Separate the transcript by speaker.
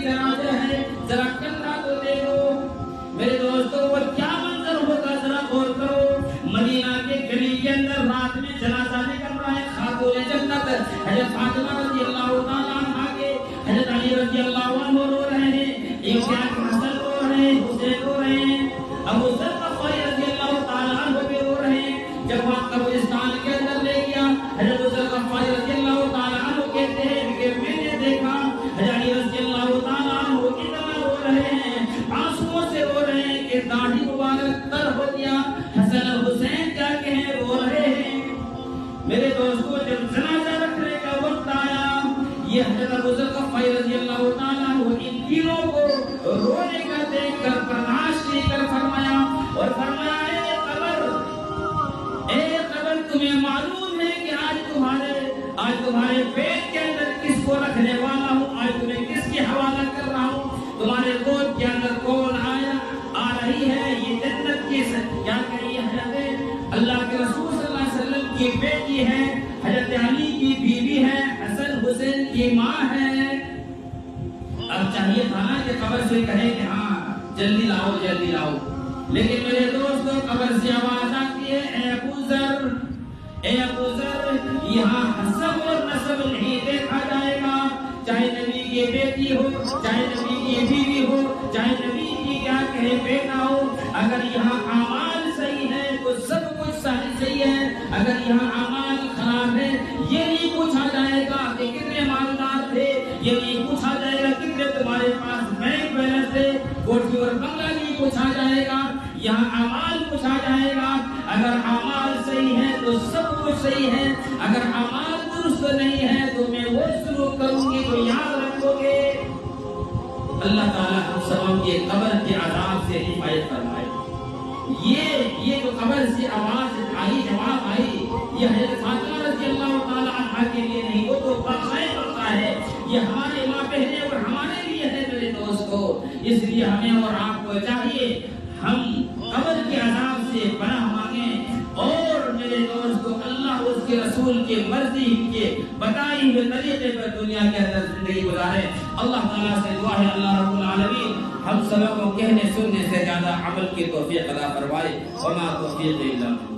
Speaker 1: کی جنازہ ہے، ذرا کندھا تو دیکھو میرے دوستوں، وہ کیا منظر ہوگا ذرا غور کرو۔ مدینہ کے گلی کے اندر رات میں جنازہ نکل رہا ہے، خاتون جنت حضرت فاطمہ رضی اللہ تعالیٰ عنہ کے، حضرت علی رضی اللہ عنہ رو رہے ہیں، ایک جان حسن رو رہے ہیں، حسین رو رہے ہیں، ابو ذر غفاری رضی اللہ تعالیٰ عنہ بھی رو رہے ہیں۔ جب وہاں قبرستان کے اندر لے گیا، حضرت ابو ذر غفاری رضی اللہ تعالیٰ عنہ کہتے ہیں کہ میں نے دیکھا حضرت علی رضی اللہ تعالیٰ عنہ اتنا رو رہے ہیں، آنسوؤں سے رو رہے ہیں کہ داڑھی مبارک تر ہو گیا، حسن اور حسین کیا کہیں رو رہے ہیں۔ میرے دوستو، جب جنازہ رکھنے کا وقت آیا، یہ حضرت ابو ذر غفاری رضی اللہ تعالیٰ عنہ ان تینوں کو رونے کا دیکھ کر برداشت نہیں کر فرمایا اور فرمایا اے قبر تمہیں معلوم ہے کہ آج تمہارے پیٹ کے اندر کس کو رکھنے والا ہوں، آج تمہیں کس کی حوالہ کر رہا ہوں، تمہارے گود کے اندر کون آ رہی ہے، یہ جنت کی کیا کہی ہے، حضرت اللہ کے رسول صلی اللہ علیہ وسلم کی بیٹی ہے، حضرت علی کی بیوی ہے، حسن حسین کی ماں ہے۔ اب چاہیے تھا نا کہ قبر سے کہے کہ ہاں جلدی لاؤ جلدی لاؤ، لیکن میرے دوستو قبر سے آواز آتی ہے اے ابو ذر، اے ابو ذر، یہاں حسب اور نسب نہیں دیکھا جائے گا، چاہے نبی کی بیٹی ہو، چاہے نبی کی بیوی ہو، چاہے نبی کی کیا کہے بیٹا ہو، اگر یہاں اعمال صحیح ہے تو سب کچھ صحیح ہے، اگر یہاں اعمال خراب ہے یہ نہیں پوچھا جائے گا کہ کتنے مالدار تھے، یہ نہیں پوچھا جائے گا کتنے تمہارے پاس بینک بیلنس تھے، کوٹھی اور بنگلہ نہیں پوچھا جائے گا، یہاں اعمال پوچھا جائے گا۔ اگر اعمال صحیح ہے تو سب کچھ صحیح ہے، اگر اعمال درست نہیں ہے تو میں وہ سلوک کروں گی تو یاد رکھو گے۔ اللہ تعالیٰ ہم سب کے قبر کے عذاب سے حفاظت فرمائے۔ یہ جو قبر سے آواز آئی، جواب آئی، یہ حضرت فاطمہ رضی اللہ تعالیٰ عنہ کے لیے نہیں، وہ تو بخشائے ہوتا ہے، یہ ہمارے ماں بہنیں اور ہمارے لیے ہے میرے دوستو۔ اس لیے ہمیں اور آپ کو چاہیے ہم قبر کے عذاب سے پناہ مانگیں اور میرے دوستو اللہ اس کے رسول کی مرضی کے بتائی ہوئے طریقے پر دنیا کے اندر زندگی گزارے۔ اللہ تعالیٰ سے دعا ہے اللہ رب العالمین ہم سب کو کہنے سننے سے زیادہ عمل کی توفیق عطا فرمائے۔ وما توفیق الا باللہ۔